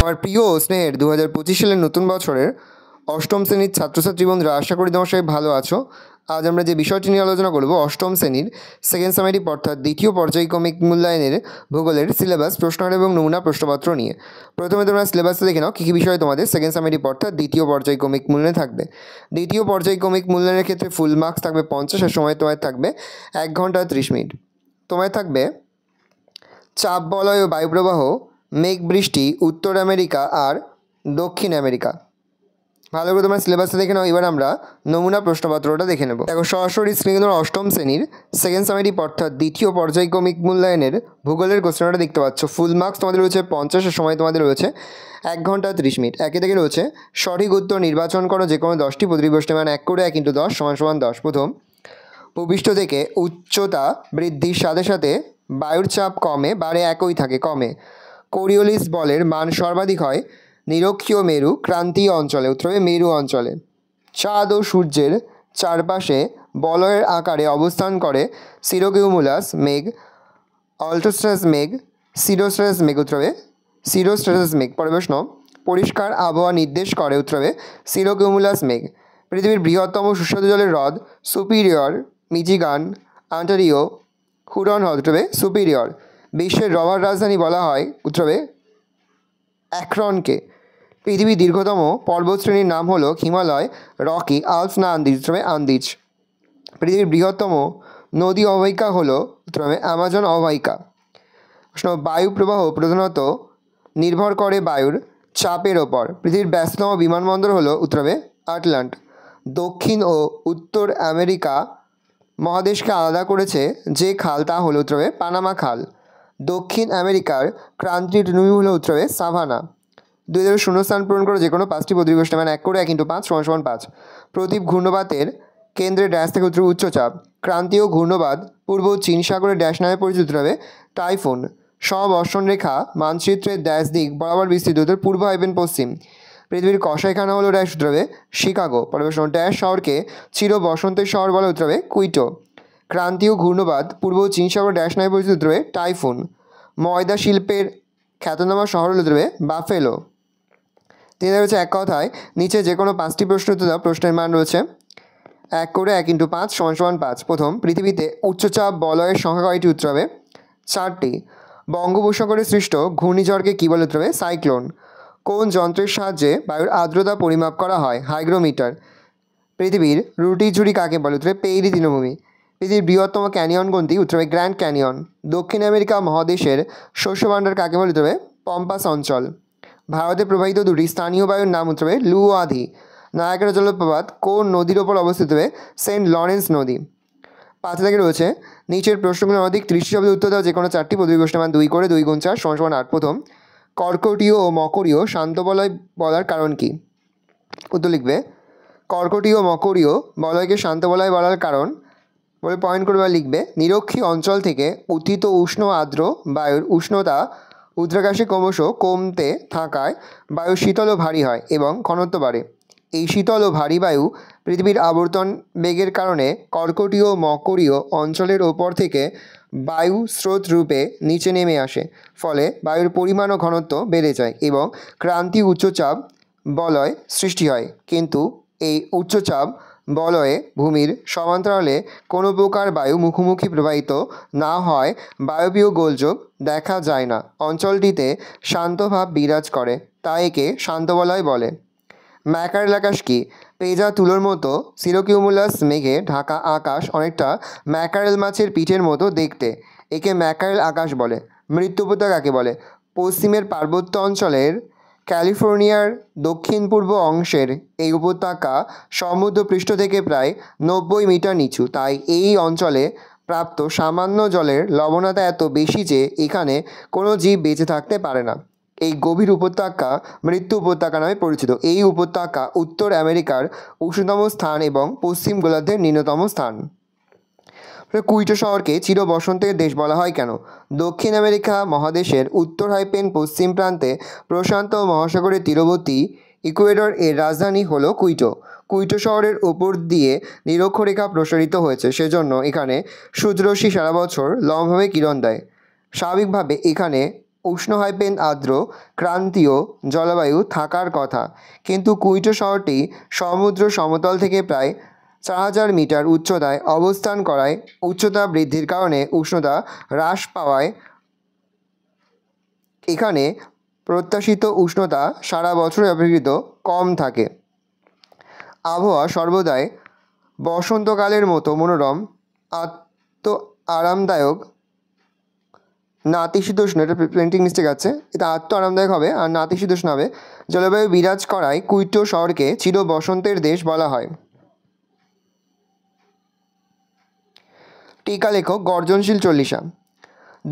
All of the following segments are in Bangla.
আমার প্রিয় ও স্নেহের 2025 সালের নতুন বছরের অষ্টম শ্রেণীর ছাত্রছাত্রী বন্ধুরা, আশা করি তোমার সবাই ভালো আছো। আজ আমরা যে বিষয়টি নিয়ে আলোচনা করব, অষ্টম শ্রেণীর সেকেন্ড সামেটিভ অর্থাৎ দ্বিতীয় পর্যায়ক্রমিক মূল্যায়নের ভূগোলের সিলেবাস, প্রশ্নাবলী এবং নমুনা প্রশ্নপত্র নিয়ে। প্রথমে তোমরা সিলেবাসে দেখে নাও কী কী বিষয় তোমাদের সেকেন্ড সামেটিভ অর্থাৎ দ্বিতীয় পর্যায়ক্রমিক মূল্যায়নে থাকবে। দ্বিতীয় পর্যায়ক্রমিক মূল্যায়নের ক্ষেত্রে ফুল মার্কস থাকবে 50, আর সময় তোমার থাকবে 1 ঘন্টা 30 মিনিট। তোমার থাকবে চাপ বলয় ও বায়ুপ্রবাহ, মেঘ বৃষ্টি, উত্তর আমেরিকা আর দক্ষিণ আমেরিকা। ভালো করে তোমরা সিলেবাসে দেখে নাও। এবার আমরা নমুনা প্রশ্নপত্রটা দেখে নেব। দেখো, সরাসরি স্ক্রিনে তোমরা অষ্টম শ্রেণীর সেকেন্ড সামেটিভ অর্থাৎ দ্বিতীয় পর্যায়ক্রমিক মূল্যায়নের ভূগোলের কোশ্চেনটা দেখতে পাচ্ছ। ফুল মার্কস তোমাদের রয়েছে 50, আর সময় তোমাদের রয়েছে 1 ঘন্টা 30 মিনিট। একে থেকে রয়েছে সঠিক উত্তর নির্বাচন করো যে কোনো 10টি, প্রতিটি প্রশ্নের মান 1 করে 1 × 10 = 10। প্রথম, ভূপৃষ্ঠ থেকে উচ্চতা বৃদ্ধির সাথে সাথে বায়ুর চাপ কমে, বাড়ে, একই থাকে, কমে। কোরিওলিস বলের মান সর্বাধিক হয় নিরক্ষীয় মেরু ক্রান্তীয় অঞ্চলে, উত্তর হবে মেরু অঞ্চলে। চাঁদ ও সূর্যের চারপাশে বলয়ের আকারে অবস্থান করে সিরোকিউমুলাস মেঘ, অল্টোস্ট্রাস মেঘ, সিরোস্ট্রাস মেঘ, উত্তর হবে সিরোস্ট্রাটাস মেঘ। পরের প্রশ্ন, পরিষ্কার আবহাওয়া নির্দেশ করে, উত্তর হবে সিরোকিউমুলাস মেঘ। পৃথিবীর বৃহত্তম সুস্বাদু জলের হ্রদ সুপিরিয়র, মিচিগান, অন্টারিও, হুরন হ্রদ, উত্তর হবে সুপিরিয়র। বিশ্বের রবার রাজধানী বলা হয়, উত্তর হবে অ্যাক্রনকে। পৃথিবীর দীর্ঘতম পর্বতশ্রেণীর নাম হলো হিমালয়, রকি, আল্পস না আন্দিজ, উত্তর হবে আন্দিজ। পৃথিবীর বৃহত্তম নদী অববাহিকা হলো, উত্তর হবে অ্যামাজন অববাহিকা। প্রশ্ন, বায়ু প্রবাহ প্রধানত নির্ভর করে বায়ুর চাপের ওপর। পৃথিবীর ব্যস্ততম বিমানবন্দর হলো, উত্তর হবে আটলান্ট। দক্ষিণ ও উত্তর আমেরিকা মহাদেশকে আলাদা করেছে যে খাল, তা হলো, উত্তর হবে পানামা খাল। দক্ষিণ আমেরিকার ক্রান্তীয় ভূমি হলো, উত্তর হবে সাভানা। 2000 শূন্যস্থান পূরণ করে যে কোনো 5টি প্রতিটি প্রশ্নের মান 1 করে 1 × 5 = 5। প্রতীপ ঘূর্ণবাতের কেন্দ্রে ড্যাশ থেকে উত্তর উচ্চচাপ। ক্রান্তীয় ঘূর্ণবাদ পূর্ব চীন সাগরের ড্যাশ নামে পরিচিত, হবে টাইফুন। সমবর্ষণ রেখা মানচিত্রের ড্যাশ দিক বরাবর বিস্তৃত, উত্তর পূর্ব / পশ্চিম। পৃথিবীর কসাইখানা হলো ড্যাশ, উত্তর হবে শিকাগো। পরের প্রশ্ন, ড্যাশ শহরকে চির বসন্তের শহর বলে, উত্তর হবে কুইটো। ক্রান্তীয় ঘূর্ণবাদ পূর্ব চীন সাগর ড্যাশ নামে পরিচিত, উত্তর হবে টাইফুন। ময়দা শিল্পের খ্যাতনামা শহর হলো, উত্তর হবে বাফেলো। তিনি রয়েছে এক কথায় নিচে যে কোনো 5টি প্রশ্ন উত্তর দাও। প্রশ্নের মান রয়েছে 1 করে 1 × 5 = 5। প্রথম, পৃথিবীতে উচ্চচাপ বলয়ের সংখ্যা কয়টি, উত্তর হবে 4টি। বঙ্গোপসাগরে সৃষ্ট ঘূর্ণিঝড়কে কী বলে, উত্তর হবে সাইক্লোন। কোন যন্ত্রের সাহায্যে বায়ুর আর্দ্রতা পরিমাপ করা হয়, হাইগ্রোমিটার। পৃথিবীর রুটি ঝুড়ি কাকে বলে, উত্তর হবে পেইরি তৃণভূমি। পৃথিবীর বৃহত্তম ক্যানিয়ন কোনটি, উত্তর হবে গ্র্যান্ড ক্যানিয়ন। দক্ষিণ আমেরিকা মহাদেশের শস্য ভাণ্ডার কাকে বলে, উত্তর হবে পম্পাস অঞ্চল। ভারতে প্রবাহিত 2টি স্থানীয় বায়ুর নাম, উত্তর হবে লু ও আধি। নায়াগ্রা জলপ্রপাত কোন নদীর ওপর অবস্থিত, হবে সেন্ট লরেন্স নদী। 5 থেকে রয়েছে নিচের প্রশ্নগুলোর অধিক 30 শব্দের উত্তর দাও যে কোনো 4টি, প্রতিটি প্রশ্নের মান 2 করে 2 × 4 = 8। প্রথম, কর্কটীয় ও মকরীয় শান্ত বলয় বলার কারণ কি? উত্তর লিখবে, কর্কটীয় ও মকরীয় বলয়কে শান্ত বলয় বলার কারণ বলে পয়েন্ট করে লিখবে, নিরক্ষীয় অঞ্চল থেকে অতীত উষ্ণ আর্দ্র বায়ুর উষ্ণতা উদ্রাকাশে ক্রমশ কমতে থাকায় বায়ু শীতল ও ভারী হয় এবং ঘনত্ব বাড়ে। এই শীতল ও ভারী বায়ু পৃথিবীর আবর্তন বেগের কারণে কর্কটীয় মকরীয় অঞ্চলের ওপর থেকে বায়ু স্রোত রূপে নিচে নেমে আসে, ফলে বায়ুর পরিমাণ ও ঘনত্ব বেড়ে যায় এবং ক্রান্তীয় উচ্চচাপ বলয় সৃষ্টি হয়। কিন্তু এই উচ্চচাপ বলয়ে ভূমির সমান্তরালে কোনো প্রকার বায়ু মুখোমুখি প্রবাহিত না হয় বায়বীয় গোলযোগ দেখা যায় না। অঞ্চলটিতে শান্তভাব বিরাজ করে, তাই একে শান্ত বলয় বলে। ম্যাকারেল আকাশ কি? পেঁজা তুলোর মতো সিরোকিউমুলাস মেঘে ঢাকা আকাশ অনেকটা ম্যাকারেল মাছের পিঠের মতো দেখতে, একে ম্যাকারেল আকাশ বলে। মৃত্যু উপত্যকা কাকে বলে? পশ্চিমের পার্বত্য অঞ্চলের ক্যালিফোর্নিয়ার দক্ষিণ পূর্ব অংশের এই উপত্যকা সমুদ্রপৃষ্ঠ থেকে প্রায় 90 মিটার নিচু, তাই এই অঞ্চলে প্রাপ্ত সামান্য জলের লবণতা এত বেশি যে এখানে কোনো জীব বেঁচে থাকতে পারে না। এই গভীর উপত্যকা মৃত্যু উপত্যকা নামে পরিচিত। এই উপত্যকা উত্তর আমেরিকার উষ্ণতম স্থান এবং পশ্চিম গোলার্ধের নিম্নতম স্থান। কুইটো শহরকে চির বসন্তের দেশ বলা হয় কেন? দক্ষিণ আমেরিকা মহাদেশের উত্তর পশ্চিম প্রান্তে প্রশান্ত মহাসাগরের তীরবর্তী ইকুয়েডর এর রাজধানী হলো কুইটো। কুইটো শহরের ওপর দিয়ে নিরক্ষরেখা প্রসারিত হয়েছে, সেজন্য এখানে সূর্যরশ্মি সারা বছর লম্বভাবে কিরণ দেয়। স্বাভাবিকভাবে এখানে উষ্ণ আর্দ্র ক্রান্তীয় জলবায়ু থাকার কথা, কিন্তু কুইটো শহরটি সমুদ্র সমতল থেকে প্রায় 4000 মিটার উচ্চতায় অবস্থান করায় উচ্চতা বৃদ্ধির কারণে উষ্ণতা হ্রাস পাওয়ায় এখানে প্রত্যাশিত উষ্ণতা সারা বছর অপেক্ষিত কম থাকে। আবহাওয়া সর্বদাই বসন্তকালের মতো মনোরম, আরামদায়ক, নাতিশীতোষ্ণ, এটা প্রিন্টিং মিস্টেক আছে, এটা আরামদায়ক হবে আর নাতিশীতোষ্ণ হবে, জলবায়ু বিরাজ করায় কুইটো শহরকে চির বসন্তের দেশ বলা হয়। টিকা লেখক গর্জনশীল চল্লিশা।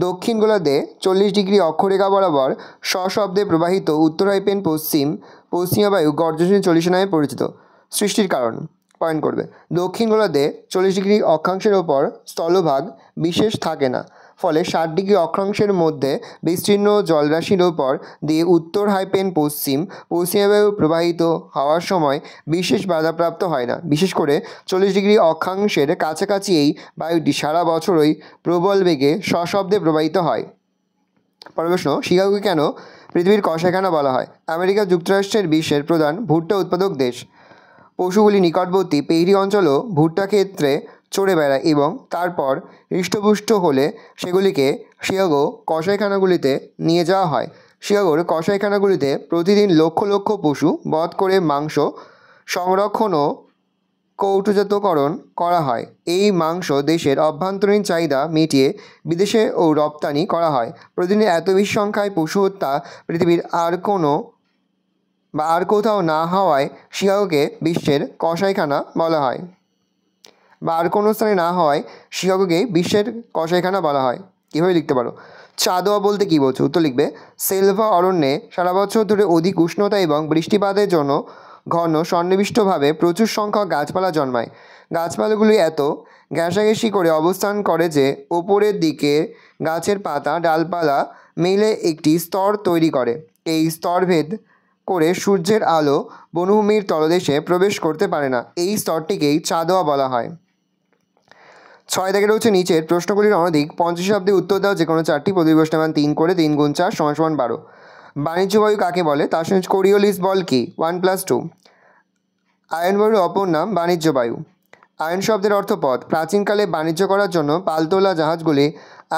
দক্ষিণ গোলার্ধে 40 ডিগ্রি অক্ষরেখা বরাবর সশব্দে প্রবাহিত উত্তর পশ্চিমা বায়ু গর্জনশীল চল্লিশা নামে পরিচিত। সৃষ্টির কারণ পয়েন্ট করবে। দক্ষিণ গোলার্ধে 40 ডিগ্রি অক্ষাংশের ওপর স্থলভাগ বিশেষ থাকে না, ফলে 60 ডিগ্রি অক্ষাংশের মধ্যে বিস্তীর্ণ জলরাশির ওপর দিয়ে উত্তর পশ্চিমা বায়ু প্রবাহিত হওয়ার সময় বিশেষ বাধাপ্রাপ্ত হয় না। বিশেষ করে 40 ডিগ্রি অক্ষাংশের কাছাকাছি এই বায়ুটি সারা বছরই প্রবল বেগে সশব্দে প্রবাহিত হয়। পরের প্রশ্ন, শিকাগোকে কেন পৃথিবীর কষাইখানা বলা হয়? আমেরিকা যুক্তরাষ্ট্রের বিশ্বের প্রধান ভুট্টা উৎপাদক দেশ। পশুগুলি নিকটবর্তী পেহরি অঞ্চলও ভুট্টা ক্ষেত্রে চড়ে বেড়ায় এবং তারপর হৃষ্টপুষ্ট হলে সেগুলিকে শিকাগো কষাইখানাগুলিতে নিয়ে যাওয়া হয়। শিকাগোর কষাইখানাগুলিতে প্রতিদিন লক্ষ লক্ষ পশু বধ করে মাংস সংরক্ষণ ও কৌটোজাতকরণ করা হয়। এই মাংস দেশের অভ্যন্তরীণ চাহিদা মিটিয়ে বিদেশে ও রপ্তানি করা হয়। প্রতিদিন এত বেশি সংখ্যায় পশু হত্যা পৃথিবীর আর কোথাও না হওয়ায় শিকাগোকে বিশ্বের কষাইখানা বলা হয়, বা আর কোনো স্থানে না হওয়ায় শিকাগোকে বিশ্বের কষাইখানা বলা হয়। কীভাবে লিখতে পারো? চাঁদোয়া বলতে কী বলছো? উত্তর লিখবে সেলভা অরণ্যে সারা বছর ধরে অধিক উষ্ণতা এবং বৃষ্টিপাতের জন্য ঘন সন্নিবিষ্টভাবে প্রচুর সংখ্যক গাছপালা জন্মায়। গাছপালাগুলি এত ঘেঁষাঘেঁষি করে অবস্থান করে যে ওপরের দিকে গাছের পাতা ডালপালা মিলে একটি স্তর তৈরি করে। এই স্তরভেদ করে সূর্যের আলো বনভূমির তলদেশে প্রবেশ করতে পারে না। এই স্তরটিকেই চাঁদোয়া বলা হয়। 6 দাগে রয়েছে নিচের প্রশ্নগুলির অনধিক 50 শব্দে উত্তর দাও যে কোনো 4টি। প্রতি প্রশ্নের মান 3 করে, 3 গুণ 4 = 12। বাণিজ্য বায়ু কাকে বলে? তার সঙ্গে কোরিওলিস বল কি? 1+2। আয়ন বায়ুর অপর নাম বাণিজ্য বায়ু। আয়ন শব্দের অর্থ পথ। প্রাচীনকালে বাণিজ্য করার জন্য পালতোলা জাহাজগুলি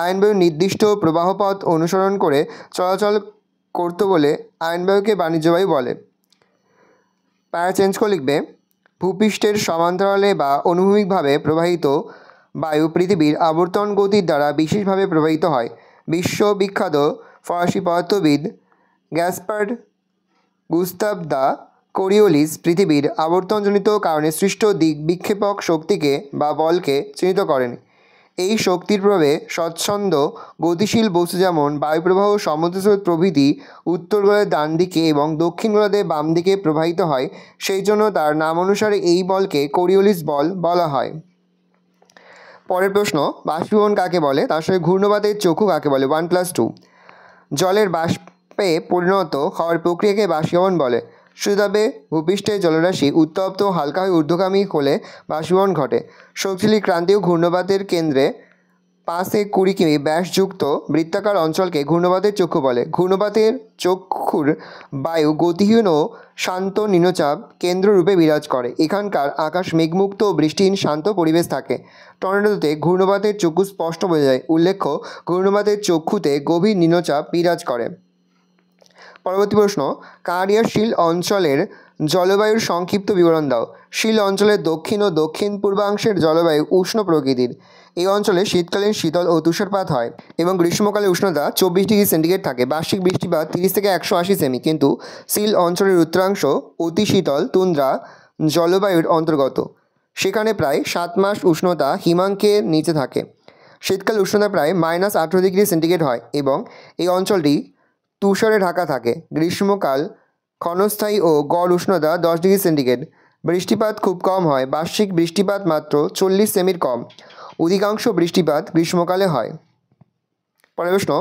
আয়ন বায়ুর নির্দিষ্ট প্রবাহপথ অনুসরণ করে চলাচল করত বলে আয়ন বায়ুকে বাণিজ্য বায়ু বলে। প্যারা চেঞ্জ করে লিখবে ভূপৃষ্ঠের সমান্তরালে বা অনুভূমিকভাবে প্রবাহিত বায়ু পৃথিবীর আবর্তন গতির দ্বারা বিশেষভাবে প্রবাহিত হয়। বিশ্ববিখ্যাত ফরাসি পদার্থবিদ গ্যাসপার গুস্তাভ দ্য কোরিওলিস পৃথিবীর আবর্তনজনিত কারণে সৃষ্ট দিক বিক্ষেপক শক্তিকে বা বলকে চিহ্নিত করেন। এই শক্তির প্রভাবে স্বচ্ছন্দ গতিশীল বস্তু যেমন বায়ুপ্রবাহ, সমুদ্রস্রোত প্রভৃতি উত্তর গোলার্ধের ডান দিকে এবং দক্ষিণ গোলার্ধের বাম দিকে প্রবাহিত হয়। সেই জন্য তার নাম অনুসারে এই বলকে কোরিওলিস বল বলা হয়। পরের প্রশ্ন, বাষ্পীভবন কাকে বলে? তার সঙ্গে ঘূর্ণবাতের চক্ষু কাকে বলে? 1+2। জলের বাষ্পে পরিণত হওয়ার প্রক্রিয়াকে বাষ্পীভবন বলে। সূর্যতাপে ভূপৃষ্ঠের জলরাশি উত্তপ্ত হালকা হয়ে ঊর্ধ্বগামী হলে বাষ্পীভবন ঘটে। শক্তিশালী ক্রান্তীয় ঘূর্ণবাতের কেন্দ্রে 5 থেকে 20 কিমি ব্যাসযুক্ত বৃত্তাকার অঞ্চলকে ঘূর্ণবাতের চক্ষু বলে। ঘূর্ণবাতের চক্ষুর বায়ু গতিহীন ও শান্ত নিম্নচাপ কেন্দ্ররূপে বিরাজ করে। এখানকার আকাশ মেঘমুক্ত ও বৃষ্টিহীন শান্ত পরিবেশ থাকে। টর্নেডোতে ঘূর্ণবাতের চক্ষু স্পষ্ট বোঝা যায়। উল্লেখ্য, ঘূর্ণবাতের চক্ষুতে গভীর নিম্নচাপ বিরাজ করে। পরবর্তী প্রশ্ন, কানাডিয়ার শিল অঞ্চলের জলবায়ুর সংক্ষিপ্ত বিবরণ দাও। শিল অঞ্চলের দক্ষিণ ও দক্ষিণ পূর্বাংশের জলবায়ু উষ্ণ প্রকৃতির। এই অঞ্চলে শীতকালীন শীতল ও তুষারপাত হয় এবং গ্রীষ্মকালে উষ্ণতা 24 ডিগ্রি সেন্টিগ্রেড থাকে। বার্ষিক বৃষ্টিপাত 30 থেকে 180 সেমি। কিন্তু শিল অঞ্চলের উত্তরাংশ অতি শীতল তুন্দ্রা জলবায়ুর অন্তর্গত। সেখানে প্রায় 7 মাস উষ্ণতা হিমাঙ্কের নিচে থাকে। শীতকালে উষ্ণতা প্রায় -18 ডিগ্রি সেন্টিগ্রেড হয় এবং এই অঞ্চলটি তুষারে ঢাকা থাকে। গ্রীষ্মকাল ক্ষণস্থায়ী ও গড় উষ্ণতা 10 ডিগ্রি সেন্টিগ্রেড। বৃষ্টিপাত খুব কম হয়। বার্ষিক বৃষ্টিপাত মাত্র 40 সেমির কম। অধিকাংশ বৃষ্টিপাত গ্রীষ্মকালে হয়। পরের প্রশ্ন,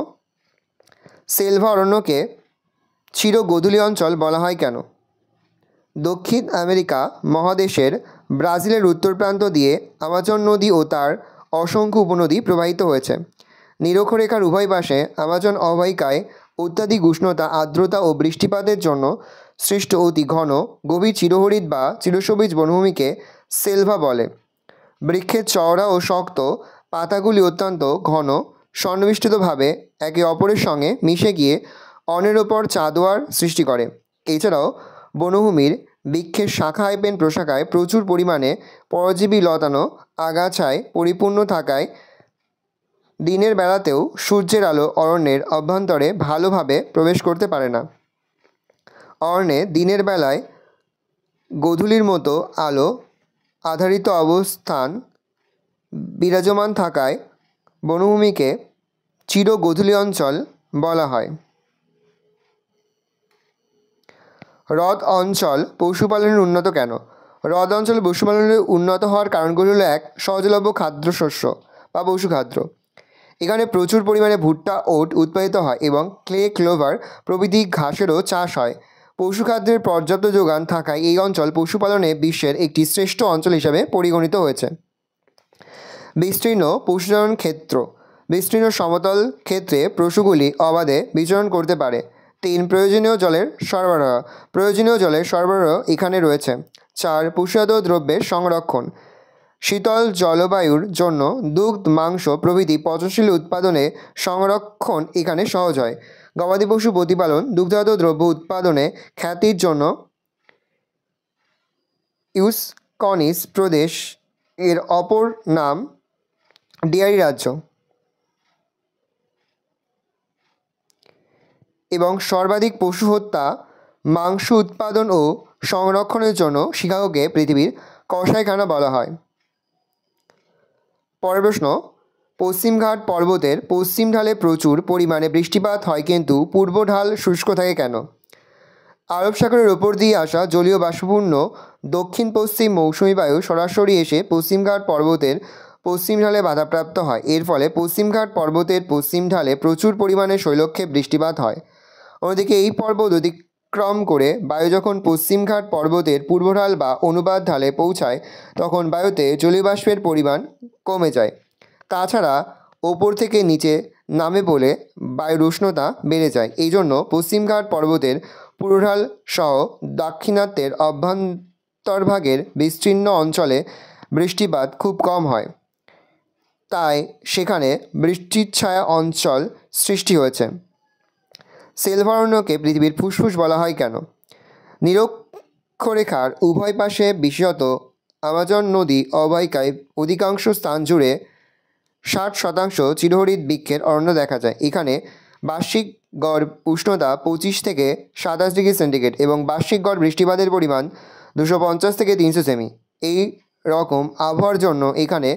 সেলভা অরণ্যকে চিরগোধূলি অঞ্চল বলা হয় কেন? দক্ষিণ আমেরিকা মহাদেশের ব্রাজিলের উত্তর প্রান্ত দিয়ে আমাজন নদী ও তার অসংখ্য উপনদী প্রবাহিত হয়েছে। নিরক্ষরেখার উভয় পাশে আমাজন অববাহিকায় অত্যাধিক উষ্ণতা, আর্দ্রতা ও বৃষ্টিপাতের জন্য সৃষ্ট অতি ঘন গভীর চিরহরিৎ বা চিরসবুজ বনভূমিকে সেলভা বলে। বৃক্ষের চওড়া ও শক্ত পাতাগুলি অত্যন্ত ঘন সন্নিবিষ্টভাবে একে অপরের সঙ্গে মিশে গিয়ে অন্যের ওপর চাঁদোয়ার সৃষ্টি করে। এছাড়াও বনভূমির বৃক্ষের শাখায় প্রশাখায় প্রচুর পরিমাণে পরজীবী লতানো আগাছায় পরিপূর্ণ থাকায় দিনের বেলাতেও সূর্যের আলো অরণ্যের অভ্যন্তরে ভালোভাবে প্রবেশ করতে পারে না। অরণ্যে দিনের বেলায় গোধূলির মতো আলো আধারিত অবস্থান বিরাজমান থাকায় বনভূমিকে চিরগোধূলি অঞ্চল বলা হয়। হ্রদ অঞ্চল পশুপালনের উন্নত কেন? হ্রদ অঞ্চলে পশুপালনের উন্নত হওয়ার কারণগুলো হলো: 1. সহজলভ্য খাদ্যশস্য বা পশুখাদ্য। এখানে প্রচুর পরিমাণে ভুট্টা, ওট উৎপাদিত হয় এবং ক্লে, ক্লোভার প্রভৃতি ঘাসেরও চাষ হয়। পশুখাদ্যের পর্যাপ্ত যোগান থাকায় এই অঞ্চল পশুপালনে বিশ্বের একটি শ্রেষ্ঠ অঞ্চল হিসাবে পরিগণিত হয়েছে। বিস্তীর্ণ পশুচারণ ক্ষেত্র। বিস্তীর্ণ সমতল ক্ষেত্রে পশুগুলি অবাধে বিচরণ করতে পারে। 3. প্রয়োজনীয় জলের সরবরাহ। প্রয়োজনীয় জলের সরবরাহ এখানে রয়েছে। 4. পশুজাত দ্রব্যের সংরক্ষণ। শীতল জলবায়ুর জন্য দুগ্ধ, মাংস প্রভৃতি পচনশীল উৎপাদনে সংরক্ষণ এখানে সহজ হয়। গবাদি পশু প্রতিপালন, দুগ্ধজাত দ্রব্য উৎপাদনে খ্যাতির জন্য ইউসকনিস প্রদেশ এর অপর নাম ডেয়ারি রাজ্য এবং সর্বাধিক পশু হত্যা, মাংস উৎপাদন ও সংরক্ষণের জন্য শিকাগোকে পৃথিবীর কসাইখানা বলা হয়। পরের প্রশ্ন: পশ্চিমঘাট পর্বতের পশ্চিম ঢালে প্রচুর পরিমাণে বৃষ্টিপাত হয় কিন্তু পূর্ব ঢাল শুষ্ক থাকে কেন? আরব সাগরের ওপর দিয়ে আসা জলীয় বাষ্পপূর্ণ দক্ষিণ পশ্চিম মৌসুমী বায়ু সরাসরি এসে পশ্চিমঘাট পর্বতের পশ্চিম ঢালে বাধাপ্রাপ্ত হয়। এর ফলে পশ্চিমঘাট পর্বতের পশ্চিম ঢালে প্রচুর পরিমাণে শৈলক্ষে বৃষ্টিপাত হয়। অন্যদিকে এই পর্বত অতিক্রম করে বায়ু যখন পশ্চিমঘাট পর্বতের পূর্ব ঢাল বা অনুপাত ঢালে পৌঁছায় তখন বায়ুতে জলীয় বাষ্পের পরিমাণ কমে যায়। তাছাড়া ওপর থেকে নিচে নামে বলে বায়ুর উষ্ণতা বেড়ে যায়। এই জন্য পশ্চিমঘাট পর্বতের পূর্বঢাল সহ দাক্ষিণাত্যের অভ্যন্তরভাগের বিস্তীর্ণ অঞ্চলে বৃষ্টিপাত খুব কম হয়। তাই সেখানে বৃষ্টিচ্ছায়া অঞ্চল সৃষ্টি হয়েছে। সেলভা অরণ্যকে পৃথিবীর ফুসফুস বলা হয় কেন? নিরক্ষরেখার উভয় পাশে, বিশেষত আমাজন নদী অববাহিকায় অধিকাংশ স্থান জুড়ে 60% চিরহরিৎ বৃক্ষের অরণ্য দেখা যায়। এখানে বার্ষিক গড় উষ্ণতা 25 থেকে 27 ডিগ্রি সেন্টিগ্রেড এবং বার্ষিক গড় বৃষ্টিপাতের পরিমাণ 250 থেকে 300 সেমি। এই রকম আবহাওয়ার জন্য এখানে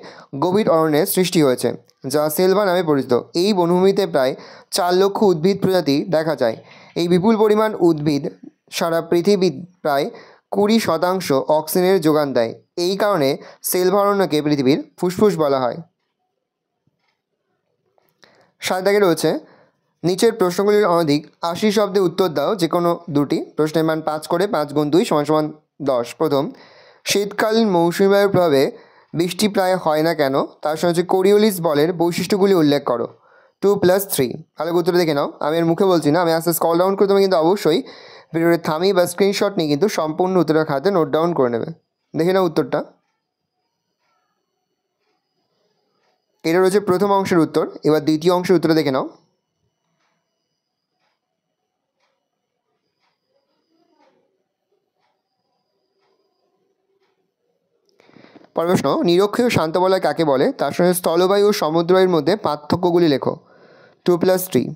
গভীর অরণ্যের সৃষ্টি হয়েছে যা সেলভা নামে পরিচিত। এই বনভূমিতে প্রায় 4 লক্ষ উদ্ভিদ প্রজাতি দেখা যায়। এই বিপুল পরিমাণ উদ্ভিদ সারা পৃথিবীর প্রায় 20% অক্সিজেনের যোগান দেয়। এই কারণে সেলভা অরণ্যকে পৃথিবীর ফুসফুস বলা হয়। 7 দাগে রয়েছে নিচের প্রশ্নগুলির অনধিক 80 শব্দে উত্তর দাও যে কোনো দুটি। প্রশ্নের মান 5 করে 5 গুণ 2 = 10। প্রথম: শীতকালীন মৌসুমী বায়ুর প্রভাবে বৃষ্টি প্রায় হয় না কেন? তার সঙ্গে কোরিওলিস বলের বৈশিষ্ট্যগুলি উল্লেখ করো। 2+3। ভালো উত্তর দেখে নাও, আমি এর মুখে বলছি না, আমি আস্তে স্ক্রল ডাউন করে তুমি কিন্তু অবশ্যই ভিডিওটি থামিয়ে বা স্ক্রিনশট নিয়ে কিন্তু সম্পূর্ণ উত্তরের খাতে নোট ডাউন করে নেবে। দেখে নাও উত্তরটা। এটা রয়েছে প্রথম অংশের উত্তর। এবার দ্বিতীয় অংশের উত্তর দেখে নাও। পরের প্রশ্ন: নিরক্ষীয় শান্ত বলয় কাকে বলে? তার সঙ্গে স্থলবায়ু ও সমুদ্রবায়ুর মধ্যে পার্থক্যগুলি লেখো। 2+3।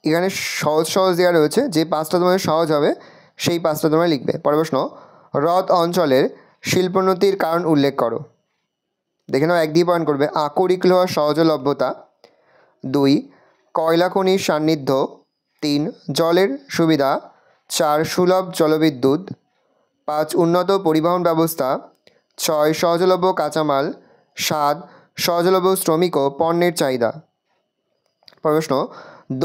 এখানে সহজ সহজ দেওয়া রয়েছে, যে 5টা তোমাদের সহজ হবে সেই 5টা তোমরা লিখবে। পরের প্রশ্ন: হ্রদ অঞ্চলের শিল্পোন্নতির কারণ উল্লেখ করো। দেখে নাও, 1 দিয়ে পয়েন্ট করবে। আকরিক লোহার সহজলভ্যতা। 2. কয়লা খনির সান্নিধ্য। 3. জলের সুবিধা। 4. সুলভ জলবিদ্যুৎ। 5. উন্নত পরিবহন ব্যবস্থা। 6. সহজলভ্য কাঁচামাল। 7. সহজলভ্য শ্রমিক ও পণ্যের চাহিদা। প্রশ্ন: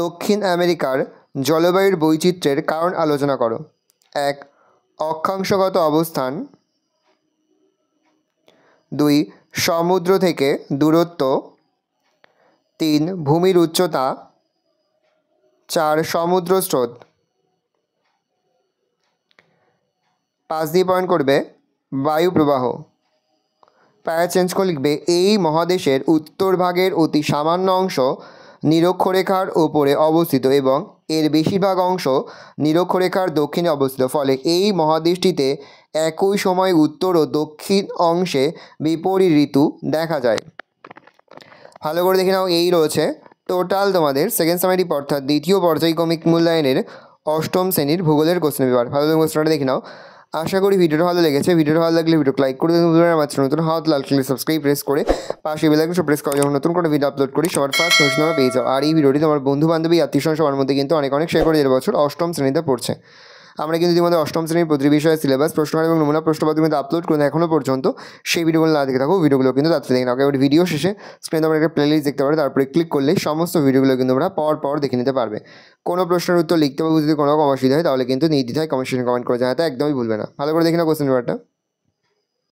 দক্ষিণ আমেরিকার জলবায়ুর বৈচিত্র্যের কারণ আলোচনা করো। 1. অক্ষাংশগত অবস্থান। 2. সমুদ্র থেকে দূরত্ব। 3. ভূমির উচ্চতা। 4. সমুদ্র স্রোত। 5 দিয়ে পয়েন্ট করবে বায়ু প্রবাহ। প্যারা চেঞ্জ করে লিখবে এই মহাদেশের উত্তর ভাগের অতি সামান্য অংশ নিরক্ষরেখার ওপরে অবস্থিত এবং এর বেশিরভাগ অংশ নিরক্ষরেখার দক্ষিণে অবস্থিত, ফলে এই মহাদেশটিতে একই সময়ে উত্তর ও দক্ষিণ অংশে বিপরীত ঋতু দেখা যায়। ভালো করে দেখে নাও, এই রয়েছে টোটাল তোমাদের সেকেন্ড সামেটিক অর্থাৎ দ্বিতীয় পর্যায়ক্রমিক মূল্যায়নের অষ্টম শ্রেণীর ভূগোলের কোশ্চেন পেপার। ভালো করে কোশ্চেনটা দেখে নাও। আশা করি ভিডিওটা ভালো লেগেছে। ভিডিওটা ভালো লাগলে ভিডিও লাইক করে দেবেন। আমার নতুন হাত লাল ক্লিক সাবস্ক্রাইব প্রেস করে পাশে বেল আইকন প্রেস করে যখন নতুন করে ভিডিও আপলোড করি সবার ফার্স্ট নোটিফিকেশন পেয়ে যাও। আর এই ভিডিওটি তোমার বন্ধু বান্ধবী আত্মীয়স্বজন সবার মধ্যে কিন্তু অনেক শেয়ার করে দেড় বছর অষ্টম শ্রেণীতে পড়ছে। আমরা কিন্তু ইতিমধ্যে অষ্টম শ্রেণীর প্রতি বিষয়ের সিলেবাস প্রশ্নকাল এবং নমুনা প্রশ্নপত্র কিন্তু আপলোড করে এখনও পর্যন্ত সেই ভিডিওগুলো না দেখে থাকো, ভিডিওগুলো কিন্তু তাড়াতাড়ি দেখে নাও। এবার ভিডিও শেষে স্ক্রিনে তোমরা একটা প্লেলিস্ট দেখতে পারো, তারপরে ক্লিক করলে সমস্ত ভিডিওগুলো কিন্তু তোমরা পর দেখে নিতে পারবে। কোনো প্রশ্নের উত্তর লিখতে বা বুঝতে কোনো রকম অসুবিধা হয় তাহলে কিন্তু নির্দ্বিধায় কমেন্ট সেকশনে কমেন্ট করে জানাতে একদমই ভুলবে না। ভালো করে দেখে নাও কোশ্চেন পেপারটা।